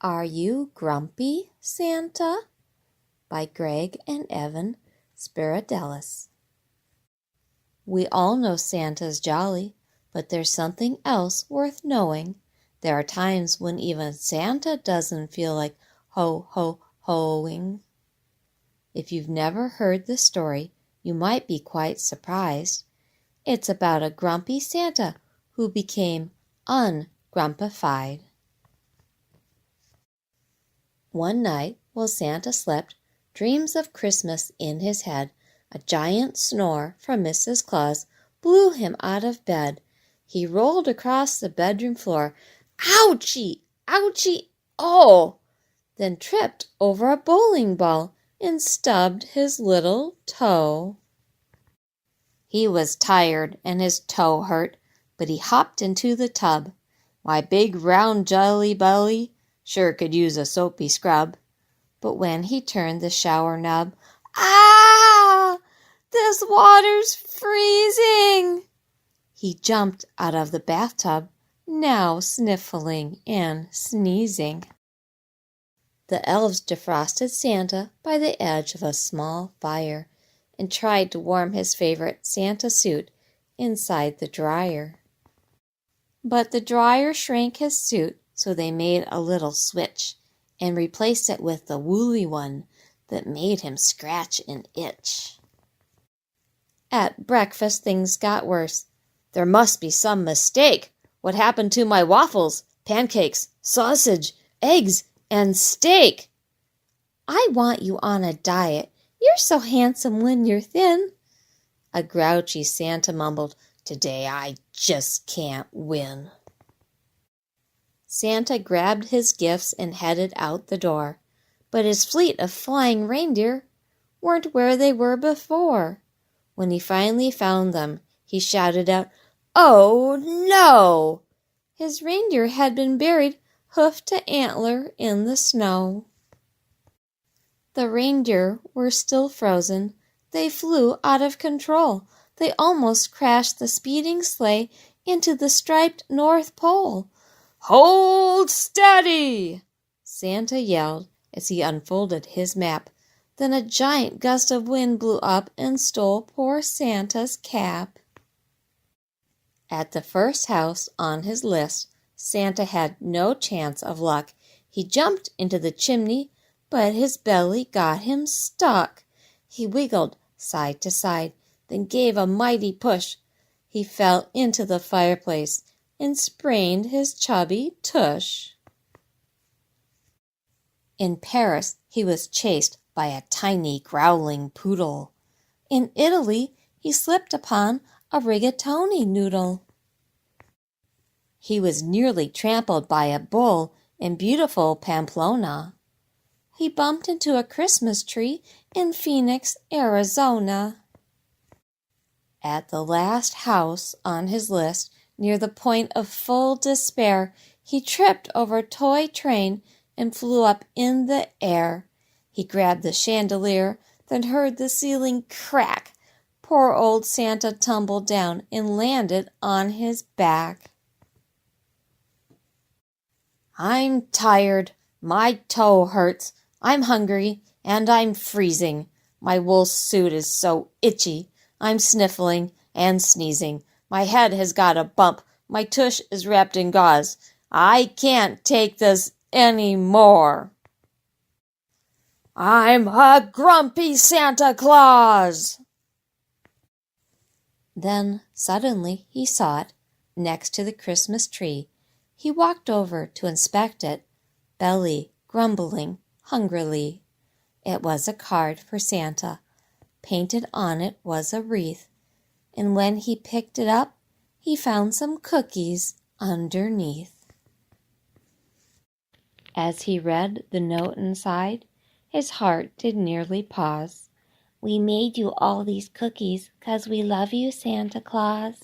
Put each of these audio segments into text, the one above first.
Are You Grumpy, Santa? By Gregg and Evan Spiridellis. We all know Santa's jolly, but there's something else worth knowing. There are times when even Santa doesn't feel like ho-ho-hoing. If you've never heard the story, you might be quite surprised. It's about a grumpy Santa who became ungrumpified. One night, while Santa slept, dreams of Christmas in his head, a giant snore from Mrs. Claus blew him out of bed. He rolled across the bedroom floor. Ouchie! Ouchie! Oh! Then tripped over a bowling ball and stubbed his little toe. He was tired and his toe hurt, but he hopped into the tub. My big round jelly belly sure could use a soapy scrub. But when he turned the shower knob, ah! This water's freezing! He jumped out of the bathtub, now sniffling and sneezing. The elves defrosted Santa by the edge of a small fire and tried to warm his favorite Santa suit inside the dryer. But the dryer shrank his suit, so they made a little switch and replaced it with the woolly one that made him scratch and itch. At breakfast, things got worse. There must be some mistake. What happened to my waffles, pancakes, sausage, eggs, and steak? I want you on a diet. You're so handsome when you're thin. A grouchy Santa mumbled, Today I just can't win. Santa grabbed his gifts and headed out the door, but his fleet of flying reindeer weren't where they were before. When he finally found them, he shouted out, Oh, no! His reindeer had been buried hoof to antler in the snow. The reindeer were still frozen. They flew out of control. They almost crashed the speeding sleigh into the striped North Pole. Hold steady! Santa yelled as he unfolded his map. Then a giant gust of wind blew up and stole poor Santa's cap. At the first house on his list, Santa had no chance of luck. He jumped into the chimney, but his belly got him stuck. He wiggled side to side, then gave a mighty push. He fell into the fireplace and sprained his chubby tush. In Paris, he was chased by a tiny growling poodle. In Italy, he slipped upon a rigatoni noodle. He was nearly trampled by a bull in beautiful Pamplona. He bumped into a Christmas tree in Phoenix, Arizona. At the last house on his list, near the point of full despair, he tripped over a toy train and flew up in the air. He grabbed the chandelier, then heard the ceiling crack. Poor old Santa tumbled down and landed on his back. I'm tired, my toe hurts, I'm hungry, and I'm freezing. My wool suit is so itchy, I'm sniffling and sneezing. My head has got a bump, my tush is wrapped in gauze. I can't take this any more. I'm a grumpy Santa Claus! Then suddenly he saw it, next to the Christmas tree. He walked over to inspect it, belly grumbling hungrily. It was a card for Santa. Painted on it was a wreath, and when he picked it up, he found some cookies underneath. As he read the note inside, his heart did nearly pause. We made you all these cookies 'cause we love you, Santa Claus.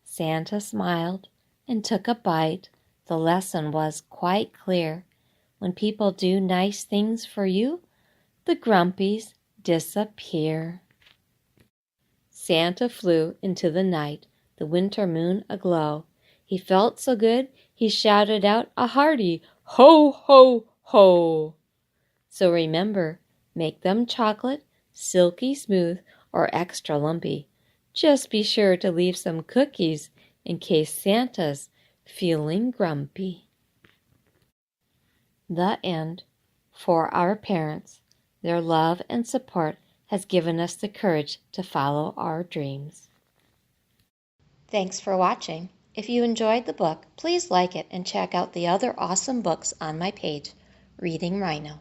Santa smiled and took a bite. The lesson was quite clear. When people do nice things for you, the grumpies disappear. Santa flew into the night, the winter moon aglow. He felt so good he shouted out a hearty "Ho, ho, ho!" So remember, make them chocolate, silky smooth, or extra lumpy. Just be sure to leave some cookies in case Santa's feeling grumpy. The end. For our parents, their love and support has given us the courage to follow our dreams. Thanks for watching. If you enjoyed the book, please like it and check out the other awesome books on my page, Reading Rhino.